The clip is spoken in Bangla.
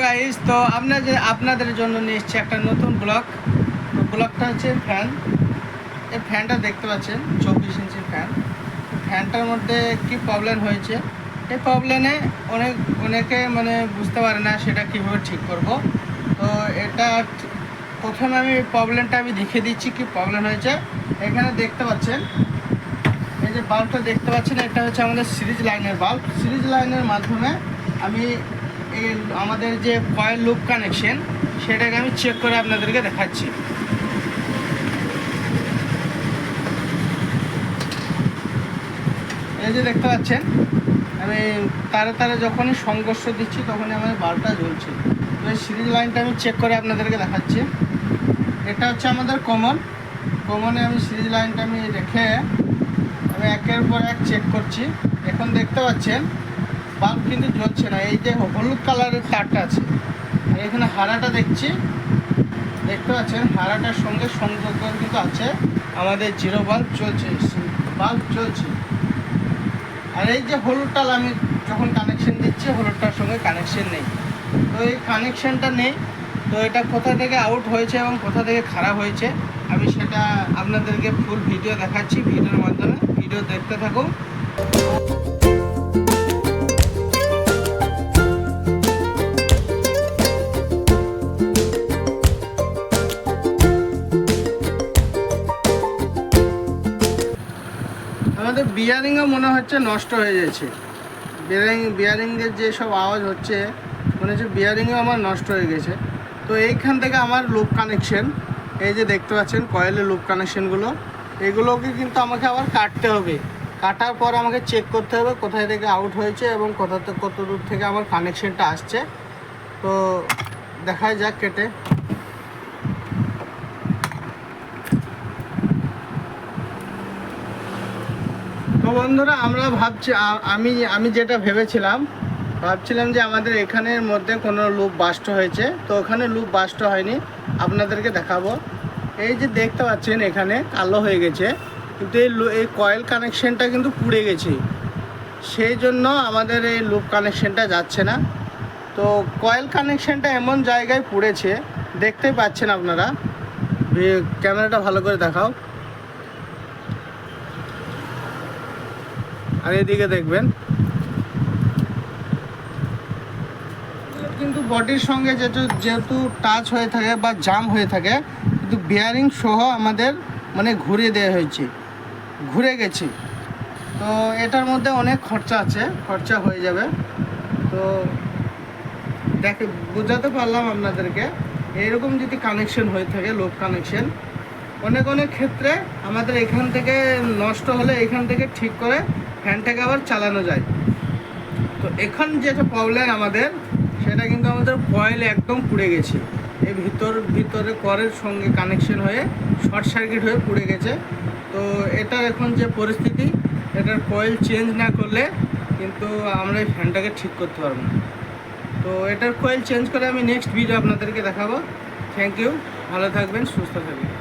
গাইস, তো আপনাদের জন্য নিয়ে এসেছি একটা নতুন ব্লগ। তো ব্লগটা হচ্ছে ফ্যান। এই ফ্যানটা দেখতে পাচ্ছেন 24 ইঞ্চির ফ্যান। ফ্যানটার মধ্যে কি প্রবলেম হয়েছে, এই প্রবলেমে অনেকে বুঝতে পারে না সেটা কীভাবে ঠিক করব। তো এটা প্রথমে প্রবলেমটা দেখিয়ে দিচ্ছি কি প্রবলেম হয়েছে। এখানে দেখতে পাচ্ছেন এই যে বাল্বটা দেখতে পাচ্ছেন, এটা হচ্ছে আমাদের সিরিজ লাইনের বাল্ব। সিরিজ লাইনের মাধ্যমে আমি এই আমাদের যে কয়েল লুপ কানেকশন সেটাকে আমি চেক করে আপনাদেরকে দেখাচ্ছি। এই যে দেখতে পাচ্ছেন আমি তারে যখনই সংঘর্ষ দিচ্ছি তখনই আমার বাল্বটা জ্বলছে। তো এই সিরিজ লাইনটা আমি চেক করে আপনাদেরকে দেখাচ্ছি। এটা হচ্ছে আমাদের কমনে আমি সিরিজ লাইনটা আমি রেখে আমি একের পর এক চেক করছি। এখন দেখতে পাচ্ছেন বাল্ব কিন্তু জ্বলছে না। এই যে হলুদ কালারের তারটা আছে, আর এখানে হারাটা দেখতে পাচ্ছেন, হারাটার সঙ্গে সংযোগ কিন্তু আছে আমাদের জিরো বাল্ব চলছে। আর এই যে হলুদটা আমি যখন কানেকশন দিচ্ছি হলুদটার সঙ্গে কানেকশন নেই। তো এই কানেকশনটা নেই, তো এটা কোথা থেকে আউট হয়েছে এবং কোথা থেকে খারাপ হয়েছে আমি সেটা আপনাদেরকে ফুল ভিডিও দেখাচ্ছি। ভিডিওর মাধ্যমে ভিডিও দেখতে থাকুন। আমাদের বিয়ারিংও মনে হচ্ছে নষ্ট হয়ে যাচ্ছে। বিয়ারিংয়ের যে সব আওয়াজ হচ্ছে মনে হচ্ছে বিয়ারিংও আমার নষ্ট হয়ে গেছে। তো এইখান থেকে আমার লুপ কানেকশন, এই যে দেখতে পাচ্ছেন কয়েলের লুপ কানেকশনগুলো, এগুলোকে কিন্তু আমাকে আবার কাটতে হবে। কাটার পর আমাকে চেক করতে হবে কোথায় থেকে আউট হয়েছে এবং কত দূর থেকে আমার কানেকশনটা আসছে। তো দেখাই যাক কেটে। তো বন্ধুরা, আমরা আমি যেটা ভাবছিলাম যে আমাদের এখানের মধ্যে কোনো লুপ বাস্ট হয়েছে। তো ওখানে লুপ বাস্ট হয়নি, আপনাদেরকে দেখাবো। এই যে দেখতে পাচ্ছেন এখানে কালো হয়ে গেছে, কিন্তু এই কয়েল কানেকশনটা কিন্তু পুড়ে গেছে, সেই জন্য আমাদের এই লুপ কানেকশনটা যাচ্ছে না। তো কয়েল কানেকশনটা এমন জায়গায় পুড়েছে, দেখতেই পাচ্ছেন আপনারা। ক্যামেরাটা ভালো করে দেখাও, আর এদিকে দেখবেন কিন্তু বডির সঙ্গে যেহেতু টাচ হয়ে থাকে বা জাম হয়ে থাকে, কিন্তু বিয়ারিং সহ আমাদের ঘুরে গেছে। তো এটার মধ্যে অনেক খরচা হয়ে যাবে। তো বোঝাতে পারলাম আপনাদেরকে, এইরকম যদি কানেকশন হয়ে থাকে লুপ কানেকশন, অনেক ক্ষেত্রে আমাদের এখান থেকে নষ্ট হলে এখান থেকে ঠিক করে ফ্যানটাকে আবার চালানো যায়। তো এখন যেটা প্রবলেম আমাদের, সেটা কিন্তু আমাদের কয়েল একদম পুড়ে গেছে। এই ভিতরে কয়েলের সঙ্গে কানেকশন হয়ে শর্ট সার্কিট হয়ে পুড়ে গেছে। তো এটার এখন যে পরিস্থিতি, এটার কয়েল চেঞ্জ না করলে কিন্তু আমরা এই ফ্যানটাকে ঠিক করতে পারবো না। তো এটার কয়েল চেঞ্জ করে আমি নেক্সট ভিডিও আপনাদেরকে দেখাবো। থ্যাংক ইউ, ভালো থাকবেন, সুস্থ থাকবেন।